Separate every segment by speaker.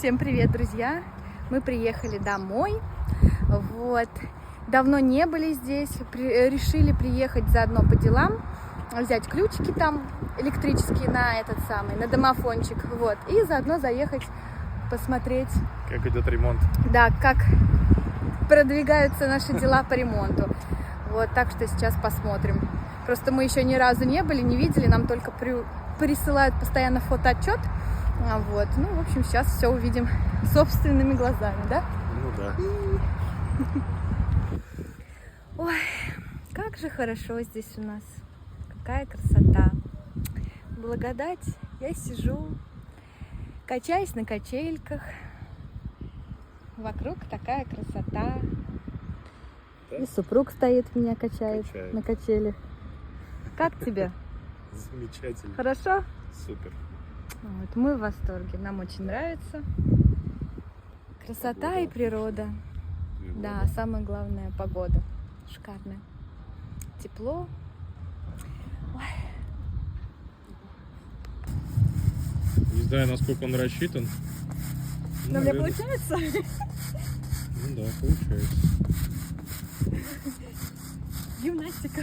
Speaker 1: Всем привет, друзья! Мы приехали домой. Вот. Давно не были здесь. Решили приехать заодно по делам, взять ключики там электрические на этот самый, на домофончик. Вот. И заодно заехать посмотреть,
Speaker 2: как идет ремонт.
Speaker 1: Да, как продвигаются наши дела по ремонту. Вот, так что сейчас посмотрим. Просто мы еще ни разу не были, не видели, нам только присылают постоянно фотоотчет. Вот, ну, в общем, сейчас все увидим собственными глазами, да?
Speaker 2: Ну да.
Speaker 1: Ой, как же хорошо здесь у нас. Какая красота. Благодать. Я сижу, качаюсь на качельках. Вокруг такая красота.
Speaker 2: Да?
Speaker 1: И супруг стоит, меня качает на качелях. Как тебе?
Speaker 2: Замечательно.
Speaker 1: Хорошо?
Speaker 2: Супер.
Speaker 1: Вот, мы в восторге. Нам очень нравится. Красота и природа. Да, самое главное — погода. Шикарная. Тепло. Ой.
Speaker 2: Не знаю, насколько он рассчитан.
Speaker 1: Но у меня получается?
Speaker 2: Ну да, получается.
Speaker 1: Гимнастика.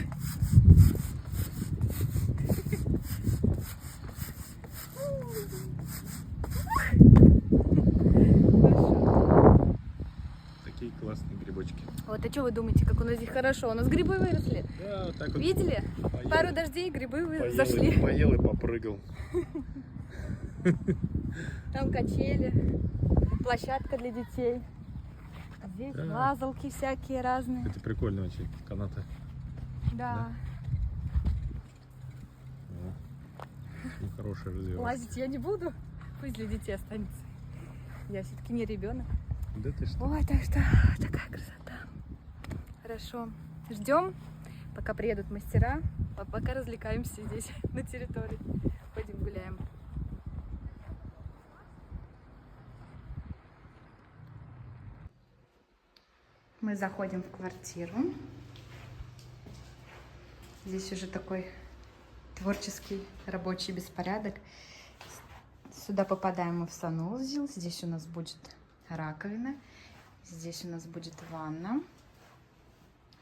Speaker 2: Такие классные грибочки.
Speaker 1: Вот, а что вы думаете, как у нас здесь хорошо? У нас грибы выросли.
Speaker 2: Да, вот так вот.
Speaker 1: Видели?
Speaker 2: Поел,
Speaker 1: Пару дождей, грибы
Speaker 2: поел,
Speaker 1: зашли.
Speaker 2: Поел и попрыгал.
Speaker 1: Там качели, площадка для детей. Здесь
Speaker 2: Да.
Speaker 1: лазалки всякие разные.
Speaker 2: Это прикольно очень, канаты.
Speaker 1: Да.
Speaker 2: Ну, хорошая развивается.
Speaker 1: Лазить я не буду. Пусть для детей останется. Я все-таки не ребенок.
Speaker 2: Да ты что?
Speaker 1: Ой, так что такая красота. Хорошо. Ждем, пока приедут мастера, а пока развлекаемся здесь на территории. Пойдем гуляем. Мы заходим в квартиру. Здесь уже такой творческий рабочий беспорядок. Сюда попадаем мы в санузел. Здесь у нас будет раковина. Здесь у нас будет ванна.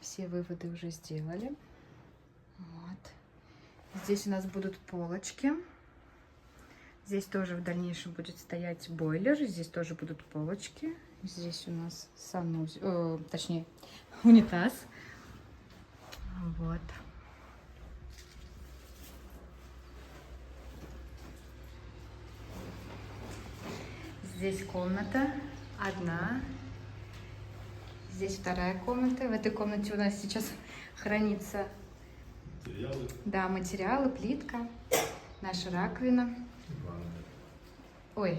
Speaker 1: Все выводы уже сделали. Вот. Здесь у нас будут полочки. Здесь тоже в дальнейшем будет стоять бойлер. Здесь тоже будут полочки. Здесь у нас санузел, точнее, унитаз. Вот. Здесь комната одна. Здесь вторая комната. В этой комнате у нас сейчас хранится материалы, плитка, наша раковина. Ой,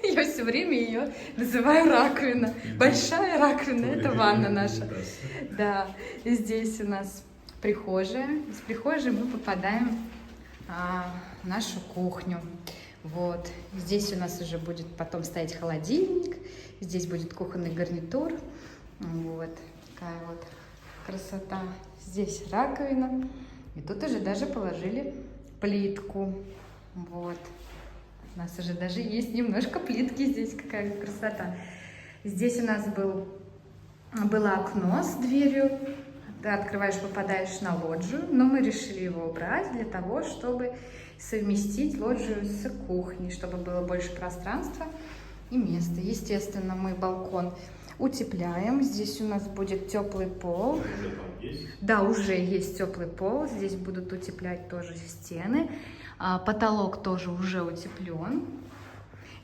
Speaker 1: я все время ее называю раковина. Большая раковина, это ванна наша. Да, и здесь у нас прихожая. Из прихожей мы попадаем в нашу кухню. Вот. Здесь у нас уже будет потом стоять холодильник. Здесь будет кухонный гарнитур. Вот. Такая вот красота. Здесь раковина. И тут уже даже положили плитку. Вот. У нас уже даже есть немножко плитки здесь. Какая красота. Здесь у нас было окно с дверью. Ты открываешь, попадаешь на лоджию. Но мы решили его убрать для того, чтобы совместить лоджию с кухней, чтобы было больше пространства и места. Естественно, мы балкон утепляем. Здесь у нас будет теплый пол. Да, уже есть теплый пол. Здесь будут утеплять тоже стены. Потолок тоже уже утеплен.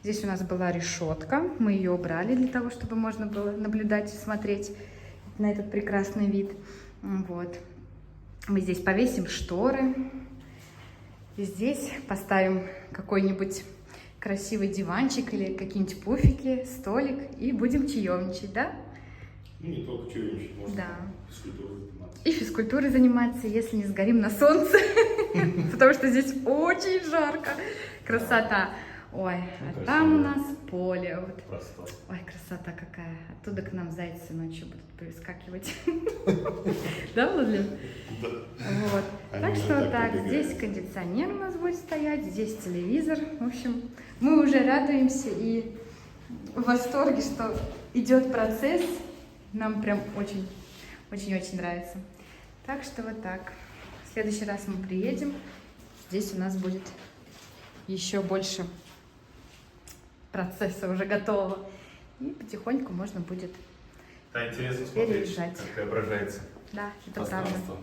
Speaker 1: Здесь у нас была решетка. Мы ее убрали для того, чтобы можно было наблюдать и смотреть на этот прекрасный вид. Вот. Мы здесь повесим шторы. И здесь поставим какой-нибудь красивый диванчик или какие-нибудь пуфики, столик и будем чаевничать, да?
Speaker 2: Ну, не только чаевничать, можно физкультурой заниматься. И
Speaker 1: физкультурой заниматься, если не сгорим на солнце, потому что здесь очень жарко. Красота. Ой, а там у нас поле. Ой, красота какая. Оттуда к нам зайцы ночью будут перескакивать. Да, Владлен?
Speaker 2: Да.
Speaker 1: Вот. Так что вот так, здесь кондиционер у нас будет стоять, здесь телевизор. В общем, мы уже радуемся и в восторге, что идет процесс. Нам прям очень нравится. Так что вот так. В следующий раз мы приедем. Здесь у нас будет еще больше процесса уже готового. И потихоньку можно будет
Speaker 2: Да, интересно смотреть,
Speaker 1: переезжать.
Speaker 2: как преображается
Speaker 1: Да, это правда.
Speaker 2: пространство.